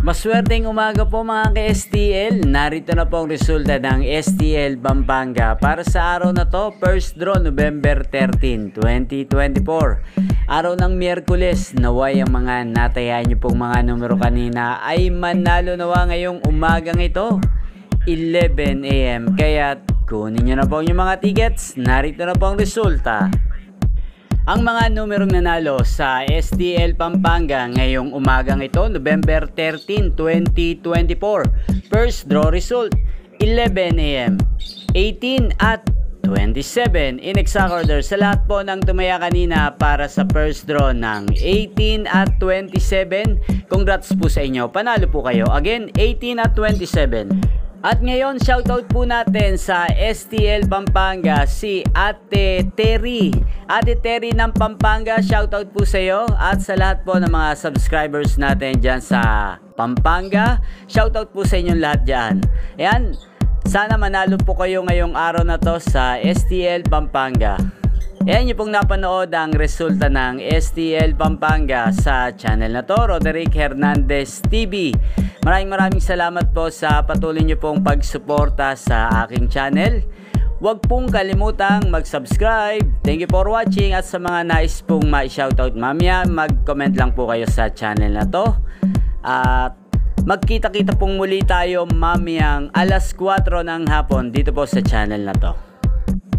Maswerteng umaga po mga ka-STL. Narito na po ang resulta ng STL Pampanga para sa araw na to, first draw November 13, 2024. Araw ng Miyerkules, naway ang mga natayaan nyo pong mga numero kanina ay manalo nawa ngayong umagang ito, 11 AM. Kaya kunin nyo na po yung mga tickets. Narito na po ang resulta. Ang mga numerong nanalo sa STL Pampanga ngayong umagang ito, November 13, 2024. First draw result, 11 AM, 18 at 27. In exact order sa lahat po ng tumaya kanina para sa first draw ng 18 at 27. Congrats po sa inyo. Panalo po kayo. Again, 18 at 27. At ngayon, shoutout po natin sa STL Pampanga si Ate Terry. Ate Terry ng Pampanga, shoutout po sa iyo. At sa lahat po ng mga subscribers natin dyan sa Pampanga, shoutout po sa inyong lahat dyan. Ayan, sana manalo po kayo ngayong araw na to sa STL Pampanga. Ayan yung pong napanood ang resulta ng STL Pampanga sa channel na to, Roderick Hernandez TV. Maraming salamat po sa patuloy nyo pong pagsuporta sa aking channel. Huwag pong kalimutang mag-subscribe. Thank you for watching, at sa mga nais pong ma-shoutout mamaya, mag-comment lang po kayo sa channel na to. At magkita-kita pong muli tayo mamayang alas 4 ng hapon dito po sa channel na to.